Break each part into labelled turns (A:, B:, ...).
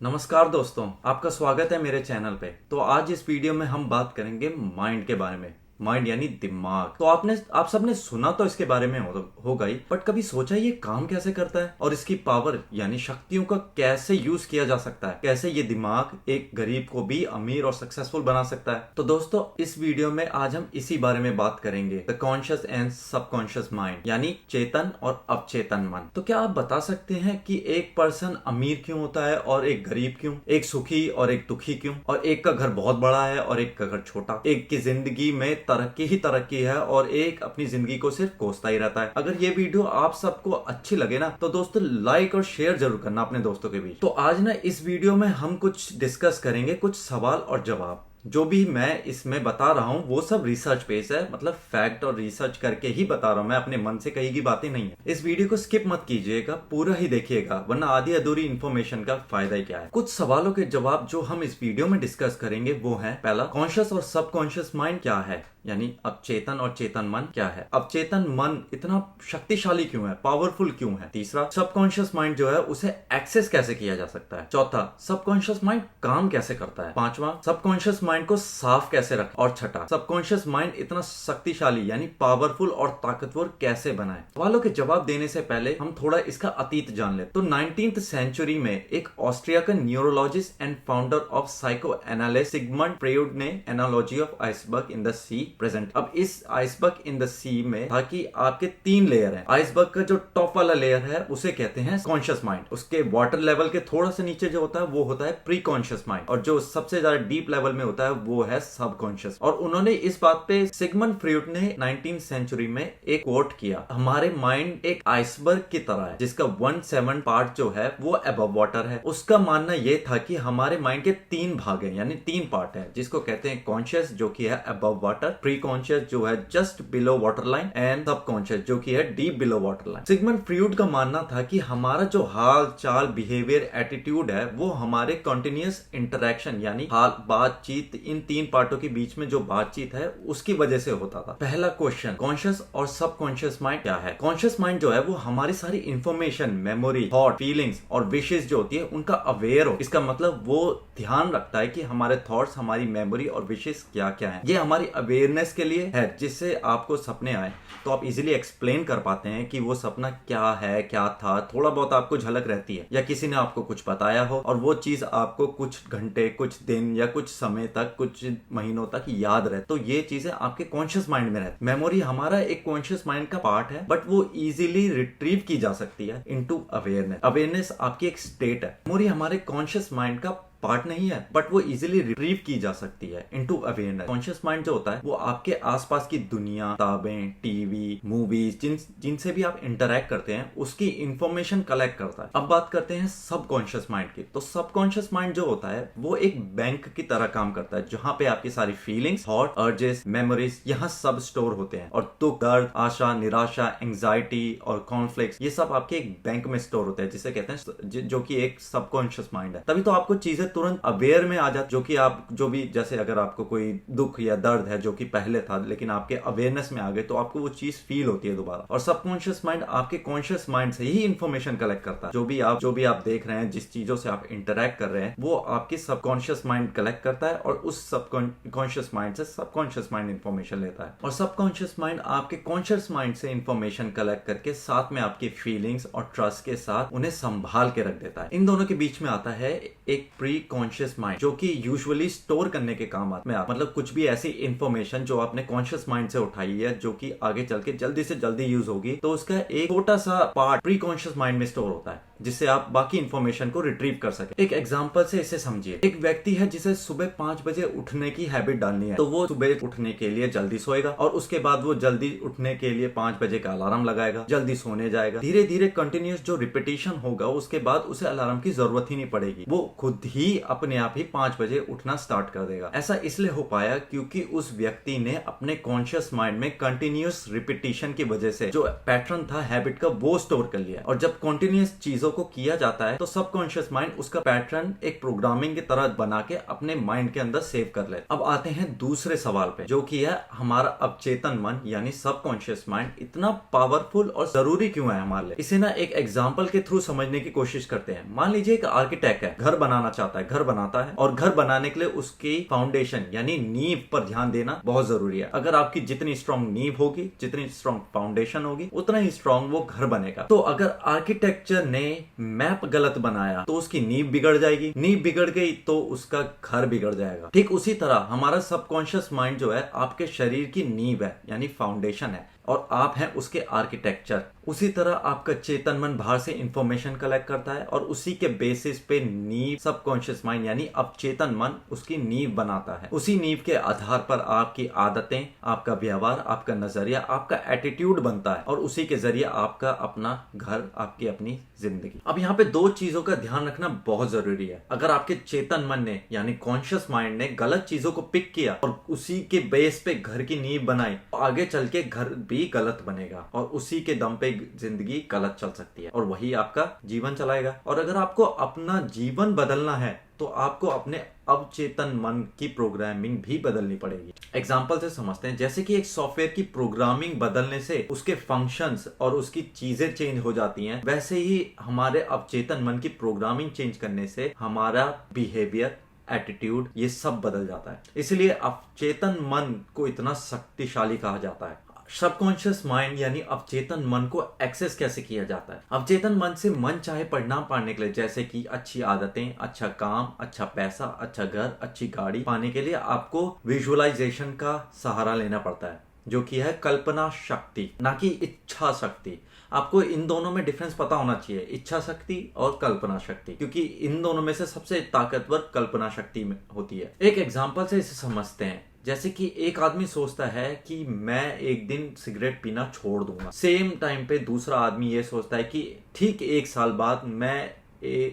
A: नमस्कार दोस्तों, आपका स्वागत है मेरे चैनल पे। तो आज इस वीडियो में हम बात करेंगे माइंड के बारे में। माइंड यानी दिमाग। तो आप सबने सुना तो इसके बारे में होगा ही, बट कभी सोचा ये काम कैसे करता है और इसकी पावर यानी शक्तियों का कैसे यूज किया जा सकता है, कैसे ये दिमाग एक गरीब को भी अमीर और सक्सेसफुल बना सकता है। तो दोस्तों, इस वीडियो में आज हम इसी बारे में बात करेंगे, the conscious and subconscious mind, यानी चेतन और अवचेतन मन। तो क्या आप बता सकते हैं कि एक पर्सन अमीर क्यों होता है और एक गरीब क्यों, एक सुखी और एक दुखी क्यों, और एक का घर बहुत बड़ा है और एक का घर छोटा, एक की जिंदगी में तरक्की ही तरक्की है और एक अपनी जिंदगी को सिर्फ कोसता ही रहता है। अगर ये वीडियो आप सबको अच्छी लगे ना, तो दोस्तों लाइक और शेयर जरूर करना अपने दोस्तों के बीच। तो आज ना इस वीडियो में हम कुछ डिस्कस करेंगे, कुछ सवाल और जवाब। जो भी मैं इसमें बता रहा हूँ वो सब रिसर्च बेस है, मतलब फैक्ट और रिसर्च करके ही बता रहा हूँ मैं, अपने मन से कही की बातें नहीं है। इस वीडियो को स्किप मत कीजिएगा, पूरा ही देखिएगा, वरना आधी अधूरी इन्फॉर्मेशन का फायदा ही क्या है। कुछ सवालों के जवाब जो हम इस वीडियो में डिस्कस करेंगे वो है, पहला, कॉन्शियस और सबकॉन्शियस माइंड क्या है, यानी अवचेतन और चेतन मन क्या है, अवचेतन मन इतना शक्तिशाली क्यों है, पावरफुल क्यों है। तीसरा, सबकॉन्शियस माइंड जो है उसे एक्सेस कैसे किया जा सकता है। चौथा, सबकॉन्शियस माइंड काम कैसे करता है। पांचवा, सबकॉन्शियस माइंड को साफ कैसे रखें। और छठा, सबकॉन्शियस माइंड इतना शक्तिशाली यानी पावरफुल और ताकतवर कैसे बनाए। सवालों के जवाब देने से पहले हम थोड़ा इसका अतीत जान ले। तो 19th सेंचुरी में एक ऑस्ट्रिया का neurologist and founder of psycho analyst Sigmund Freud ने analogy of iceberg in the sea present. अब इस आइसबर्ग इन द सी में था कि आपके 3 लेयर हैं। आइसबर्ग का जो टॉप वाला लेयर है उसे कहते हैं कॉन्शियस माइंड, उसके वाटर लेवल के थोड़ा सा नीचे जो होता है वो होता है प्री कॉन्शियस माइंड, और जो सबसे ज्यादा डीप लेवल में होता है वो है सबकॉन्शियस। और उन्होंने इस बात पे सिगमंड फ्रॉइड ने 19th सेंचुरी में एक कोट किया, हमारे माइंड एक आइसबर्ग की तरह है जिसका 1/7 पार्ट जो है वो अबव वाटर है। उसका मानना यह था कि हमारे माइंड के 3 भाग हैं, यानी 3 पार्ट है, जिसको कहते हैं कॉन्शियस जो कि है अबव वाटर, प्री कॉन्शियस जो है just below water line, and subconscious जो कि है deep below water line. Sigmund Freud का मानना था कि हमारा जो हाल चाल, बिहेवियर, एटीट्यूड है वो हमारे कंटिन्यूअस इंटरेक्शन यानी हाल, बातचीत, इन 3 पार्टों के बीच में जो बातचीत है उसकी वजह से होता था। पहला क्वेश्चन, कॉन्शियस और सबकॉन्शियस माइंड क्या है। कॉन्शियस माइंड जो है वो हमारी सारी इंफॉर्मेशन, मेमोरी, थॉट, फीलिंग्स और विशेष जो होती है उनका अवेयर हो। इसका मतलब वो ध्यान रखता है कि हमारे थॉट्स, हमारी मेमोरी और विशेष क्या क्या है। ये हमारी अवेयरनेस के लिए है, जिससे आपको सपने आए तो आप इजीली एक्सप्लेन कर पाते हैं कि वो सपना क्या है, क्या था। थोड़ा बहुत आपको झलक रहती है, या किसी ने आपको कुछ बताया हो और वो चीज आपको कुछ घंटे, कुछ दिन या कुछ समय तक, कुछ महीनों तक याद रहे, तो ये चीजें आपके कॉन्शियस माइंड में रहती। मेमोरी हमारा एक कॉन्शियस माइंड का पार्ट है, बट वो इजीली रिट्रीव की जा सकती है इनटू अवेयरनेस। अवेयरनेस आपकी एक स्टेट है। मेमोरी हमारे कॉन्शियस माइंड का पार्ट नहीं है, बट वो इजीली रिट्रीव की जा सकती है इनटू अवेयरनेस। कॉन्शियस माइंड जो होता है वो आपके आसपास की दुनिया, किताबें, टीवी, मूवीज, जिनसे भी आप इंटरेक्ट करते हैं उसकी इंफॉर्मेशन कलेक्ट करता है। अब बात करते हैं सबकॉन्शियस माइंड की। तो सबकॉन्शियस माइंड जो होता है वो एक बैंक की तरह काम करता है, जहां पे आपकी सारी फीलिंग्स, थॉट, अर्जेस, मेमोरीज यहाँ सब स्टोर होते हैं, और दुख, दर्द, आशा, निराशा, एंजाइटी और कॉन्फ्लिक्ट, ये सब आपके एक बैंक में स्टोर होते हैं, जिसे कहते हैं, जो कि एक सबकॉन्शियस माइंड है। तभी तो आपको चीजें तुरंत अवेयर में आ जाती, जो कि आप जो भी, जैसे अगर आपको कोई दुख या दर्द है जो कि पहले था लेकिन आपके अवेयरनेस में आ गए, तो आपको वो चीज फील होती है दोबारा। और सबकॉन्शियस माइंड आपके कॉन्शियस माइंड से ही इंफॉर्मेशन कलेक्ट करता है। जो भी आप देख रहे हैं, जिस चीजों से आप इंटरेक्ट कर रहे हैं, वो आपके सबकॉन्शियस माइंड कलेक्ट करता है, और उस सबकॉन्शियस माइंड से सबकॉन्शियस माइंड इंफॉर्मेशन लेता है। और सबकॉन्शियस माइंड आपके कॉन्शियस माइंड से इंफॉर्मेशन कलेक्ट करके साथ में आपकी फीलिंग्स और ट्रस्ट के साथ उन्हें संभाल के रख देता है। इन दोनों के बीच में आता है एक प्री कॉन्शियस माइंड, जो कि यूजुअली स्टोर करने के काम आता है। मतलब कुछ भी ऐसी इंफॉर्मेशन जो आपने कॉन्शियस माइंड से उठाई है, जो कि आगे चल के जल्दी से जल्दी यूज होगी, तो उसका एक छोटा सा पार्ट प्री कॉन्शियस माइंड में स्टोर होता है, जिससे आप बाकी इंफॉर्मेशन को रिट्रीव कर सके। एक एग्जांपल से इसे समझिए। एक व्यक्ति है जिसे सुबह 5 बजे उठने की हैबिट डालनी है, तो वो सुबह उठने के लिए जल्दी सोएगा, और उसके बाद वो जल्दी उठने के लिए 5 बजे का अलार्म लगाएगा, जल्दी सोने जाएगा। धीरे धीरे कंटिन्यूस जो रिपीटिशन होगा, उसके बाद उसे अलार्म की जरूरत ही नहीं पड़ेगी, वो खुद ही अपने आप ही 5 बजे उठना स्टार्ट कर देगा। ऐसा इसलिए हो पाया क्योंकि उस व्यक्ति ने अपने कॉन्शियस माइंड में कंटिन्यूस रिपीटिशन की वजह से जो पैटर्न था हैबिट का, वो स्टोर कर लिया। और जब कंटिन्यूस चीजों चीजों को किया जाता है तो सबकॉन्शियस माइंड उसका पैटर्न एक प्रोग्रामिंग की तरह बना के अपने माइंड के अंदर सेव कर ले। अब आते हैं दूसरे सवाल पे, जो कि है हमारा अवचेतन मन यानी सबकॉन्शियस माइंड इतना पावरफुल और जरूरी क्यों है हमारे लिए। इसे ना एक एग्जाम्पल के थ्रू समझने की कोशिश करते हैं। मान लीजिए एक आर्किटेक्ट है, घर बनाना चाहता है, घर बनाता है, और घर बनाने के लिए उसकी फाउंडेशन यानी नींव पर ध्यान देना बहुत जरूरी है। अगर आपकी जितनी स्ट्रॉन्ग नींव होगी, जितनी स्ट्रॉन्ग फाउंडेशन होगी, उतना ही स्ट्रॉन्ग वो घर बनेगा। तो अगर आर्किटेक्चर ने मैप गलत बनाया तो उसकी नींव बिगड़ जाएगी, नींव बिगड़ गई तो उसका घर बिगड़ जाएगा। ठीक उसी तरह हमारा सबकॉन्शियस माइंड जो है आपके शरीर की नींव है यानी फाउंडेशन है, और आप हैं उसके आर्किटेक्चर। उसी तरह आपका चेतन मन बाहर से इंफॉर्मेशन कलेक्ट करता है और उसी के बेसिस पे नींव सबकॉन्शियस माइंड यानी अवचेतन मन उसकी नींव बनाता है। उसी नींव के आधार पर आपकी आदतें, आपका व्यवहार, आपका नजरिया, आपका एटीट्यूड बनता है, और उसी के जरिए आपका अपना घर, आपकी अपनी जिंदगी। अब यहाँ पे दो चीजों का ध्यान रखना बहुत जरूरी है। अगर आपके चेतन मन ने यानी कॉन्शियस माइंड ने गलत चीजों को पिक किया और उसी के बेस पे घर की नींव बनाई, तो आगे चल के घर भी गलत बनेगा और उसी के दम पे जिंदगी गलत चल सकती है और वही आपका जीवन चलाएगा। और अगर आपको अपना जीवन बदलना है तो आपको अपने अवचेतन मन की प्रोग्रामिंग भी बदलनी पड़ेगी। एग्जाम्पल से समझते हैं, जैसे कि एक सॉफ्टवेयर की प्रोग्रामिंग बदलने से उसके फंक्शंस और उसकी चीजें चेंज हो जाती हैं, वैसे ही हमारे अवचेतन मन की प्रोग्रामिंग चेंज करने से हमारा बिहेवियर, एटीट्यूड, ये सब बदल जाता है। इसलिए अवचेतन मन को इतना शक्तिशाली कहा जाता है। सबकॉन्शियस माइंड यानी अवचेतन मन को एक्सेस कैसे किया जाता है। अवचेतन मन से मन चाहे परिणाम पाने के लिए, जैसे कि अच्छी आदतें, अच्छा काम, अच्छा पैसा, अच्छा घर, अच्छी गाड़ी पाने के लिए आपको विजुअलाइजेशन का सहारा लेना पड़ता है, जो कि है कल्पना शक्ति, ना कि इच्छा शक्ति। आपको इन दोनों में डिफरेंस पता होना चाहिए, इच्छा शक्ति और कल्पना शक्ति, क्योंकि इन दोनों में से सबसे ताकतवर कल्पना शक्ति में होती है। एक एग्जांपल से इसे समझते हैं। जैसे कि एक आदमी सोचता है कि मैं एक दिन सिगरेट पीना छोड़ दूंगा, सेम टाइम पे दूसरा आदमी ये सोचता है कि ठीक 1 साल बाद मैं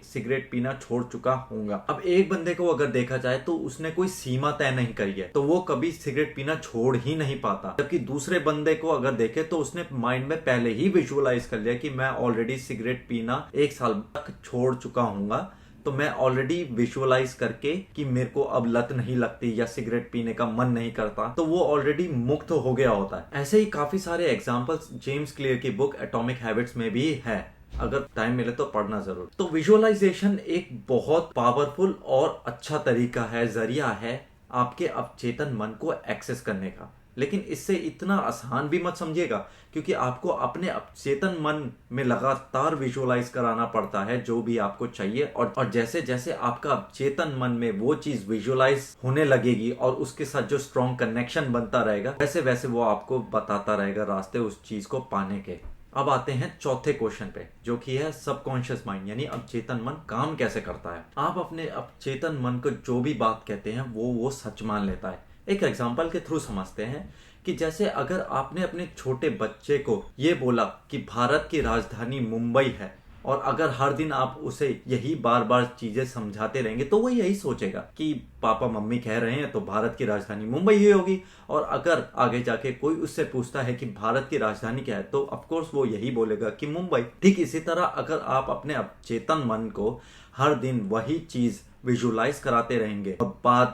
A: सिगरेट पीना छोड़ चुका हूंगा। अब एक बंदे को अगर देखा जाए तो उसने कोई सीमा तय नहीं करी है, तो वो कभी सिगरेट पीना छोड़ ही नहीं पाता। जबकि दूसरे बंदे को अगर देखे तो उसने माइंड में पहले ही विजुअलाइज कर लिया कि मैं ऑलरेडी सिगरेट पीना 1 साल तक छोड़ चुका हूंगा, तो मैं ऑलरेडी विजुअलाइज करके कि मेरे को अब लत नहीं लगती या सिगरेट पीने का मन नहीं करता, तो वो ऑलरेडी मुक्त हो गया होता है। ऐसे ही काफी सारे एग्जांपल्स जेम्स क्लियर की बुक एटॉमिक हैबिट्स में भी है, अगर टाइम मिले तो पढ़ना जरूर। तो विजुअलाइजेशन एक बहुत पावरफुल और अच्छा तरीका है, जरिया है आपके अवचेतन मन को एक्सेस करने का। लेकिन इससे इतना आसान भी मत समझिएगा, क्योंकि आपको अपने अवचेतन मन में लगातार विजुअलाइज कराना पड़ता है जो भी आपको चाहिए, और जैसे जैसे आपका अवचेतन मन में वो चीज विजुअलाइज होने लगेगी और उसके साथ जो स्ट्रॉन्ग कनेक्शन बनता रहेगा, वैसे वैसे वो आपको बताता रहेगा रास्ते उस चीज को पाने के। अब आते हैं चौथे क्वेश्चन पे, जो कि है सबकॉन्शियस माइंड यानी अवचेतन मन काम कैसे करता है। आप अपने अवचेतन मन को जो भी बात कहते हैं वो सच मान लेता है। एक एग्जाम्पल के थ्रू समझते हैं कि जैसे अगर आपने अपने छोटे बच्चे को ये बोला कि भारत की राजधानी मुंबई है, और अगर हर दिन आप उसे यही बार बार चीजें समझाते रहेंगे तो वो यही सोचेगा कि पापा मम्मी कह रहे हैं तो भारत की राजधानी मुंबई ही होगी। और अगर आगे जाके कोई उससे पूछता है कि भारत की राजधानी क्या है, तो ऑफ कोर्स वो यही बोलेगा कि मुंबई। ठीक इसी तरह अगर आप अपने अवचेतन मन को हर दिन वही चीज विजुअलाइज कराते रहेंगे और बार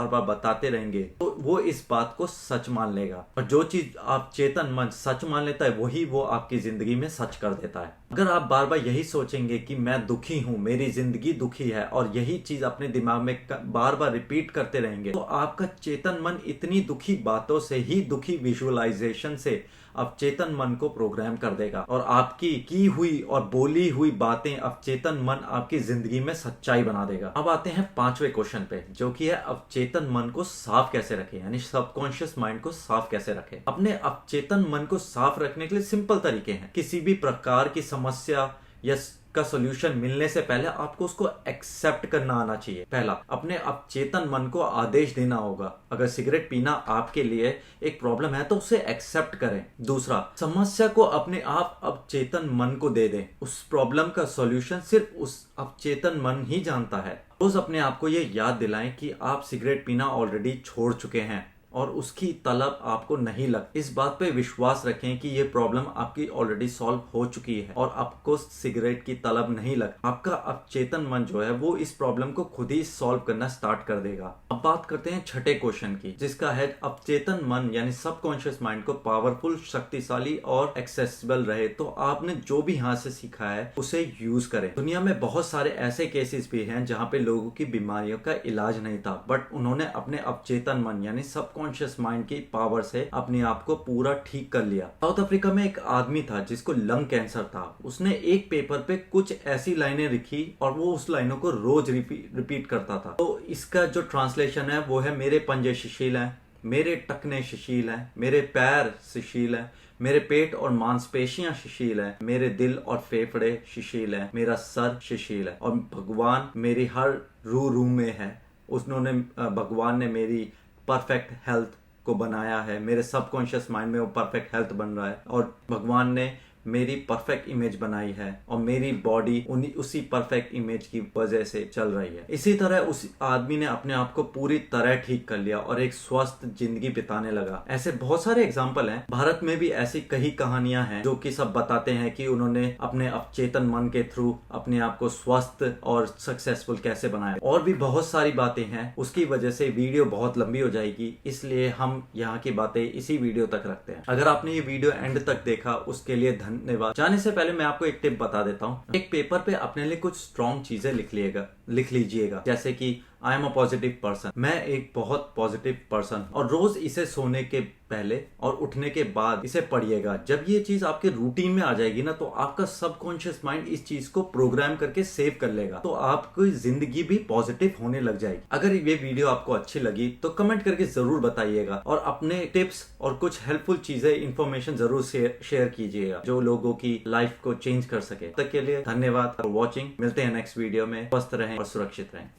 A: बार बताते रहेंगे, तो वो इस बात को सच मान लेगा। और जो चीज आप चेतन मन सच मान लेता है वही वो आपकी जिंदगी में सच कर देता है। अगर आप बार बार यही सोचेंगे कि मैं दुखी हूं, मेरी जिंदगी दुखी है, और यही चीज अपने दिमाग में बार बार रिपीट करते रहेंगे, तो आपका चेतन मन इतनी दुखी बातों से ही, दुखी विजुअलाइजेशन से अवचेतन मन को प्रोग्राम कर देगा, और आपकी की हुई और बोली हुई बातें अवचेतन मन आपकी जिंदगी में सच्चाई बना देगा। अब आते हैं 5वें क्वेश्चन पे, जो कि है अवचेतन मन को साफ कैसे रखें, यानी सबकॉन्शियस माइंड को साफ कैसे रखें। अपने अवचेतन मन को साफ रखने के लिए सिंपल तरीके हैं। किसी भी प्रकार की समस्या या का सॉल्यूशन मिलने से पहले आपको उसको एक्सेप्ट करना आना चाहिए। पहला, अपने अवचेतन मन को आदेश देना होगा। अगर सिगरेट पीना आपके लिए एक प्रॉब्लम है तो उसे एक्सेप्ट करें। दूसरा, समस्या को अपने आप अवचेतन मन को दे दें। उस प्रॉब्लम का सॉल्यूशन सिर्फ उस अवचेतन मन ही जानता है। रोज अपने आप को ये याद दिलाएं कि आप सिगरेट पीना ऑलरेडी छोड़ चुके हैं और उसकी तलब आपको नहीं लग। इस बात पे विश्वास रखें कि ये प्रॉब्लम आपकी ऑलरेडी सॉल्व हो चुकी है और आपको सिगरेट की तलब नहीं लग। आपका अवचेतन मन जो है वो इस प्रॉब्लम को खुद ही सॉल्व करना स्टार्ट कर देगा। अब बात करते हैं छठे क्वेश्चन की, जिसका है अवचेतन मन यानी सबकॉन्शियस माइंड को पावरफुल, शक्तिशाली और एक्सेसिबल रहे तो आपने जो भी यहाँ से सीखा है उसे यूज करें। दुनिया में बहुत सारे ऐसे केसेस भी हैं जहाँ पे लोगों की बीमारियों का इलाज नहीं था, बट उन्होंने अपने अवचेतन मन यानी सबकॉन्शियस माइंड की पावर से अपने आप को पूरा ठीक कर लिया। साउथ अफ्रीका में एक आदमी था जिसको लंग कैंसर था। उसने एक पेपर पे कुछ ऐसी लाइनें लिखी और वो उस लाइनों को रोज रिपीट करता था। तो इसका जो ट्रांसलेशन है वो है, मेरे पंजे शिशिल हैं, मेरे टखने शिशिल हैं, मेरे पैर शिशिल हैं, मेरे पेट और मांसपेशियां शिशिल हैं, मेरे दिल और फेफड़े शिशिल हैं, मेरा सर शिशिल है और भगवान मेरी हर रू में है। भगवान ने मेरी परफेक्ट हेल्थ को बनाया है। मेरे सबकॉन्शियस माइंड में वो परफेक्ट हेल्थ बन रहा है और भगवान ने मेरी परफेक्ट इमेज बनाई है और मेरी बॉडी उसी परफेक्ट इमेज की वजह से चल रही है। इसी तरह उस आदमी ने अपने आप को पूरी तरह ठीक कर लिया और एक स्वस्थ जिंदगी बिताने लगा। ऐसे बहुत सारे एग्जाम्पल हैं। भारत में भी ऐसी कई कहानियां हैं जो कि सब बताते हैं कि उन्होंने अपने अवचेतन मन के थ्रू अपने आप को स्वस्थ और सक्सेसफुल कैसे बनाया। और भी बहुत सारी बातें हैं, उसकी वजह से वीडियो बहुत लंबी हो जाएगी, इसलिए हम यहाँ की बातें इसी वीडियो तक रखते हैं। अगर आपने ये वीडियो एंड तक देखा उसके लिए धन्यवाद। जाने से पहले मैं आपको एक टिप बता देता हूँ। एक पेपर पे अपने लिए कुछ स्ट्रॉन्ग चीजें लिख लीजिएगा, जैसे कि I am a positive person, मैं एक बहुत पॉजिटिव पर्सन, और रोज इसे सोने के पहले और उठने के बाद इसे पढ़िएगा। जब ये चीज आपके रूटीन में आ जाएगी ना तो आपका सबकॉन्शियस माइंड इस चीज को प्रोग्राम करके सेव कर लेगा, तो आपकी जिंदगी भी पॉजिटिव होने लग जाएगी। अगर ये वीडियो आपको अच्छी लगी तो कमेंट करके जरूर बताइएगा और अपने टिप्स और कुछ हेल्पफुल चीजें, इंफॉर्मेशन जरूर शेयर कीजिएगा जो लोगों की लाइफ को चेंज कर सके। तब तक के लिए धन्यवाद फॉर वॉचिंग। मिलते हैं नेक्स्ट वीडियो में। स्वस्थ रहें और सुरक्षित रहें।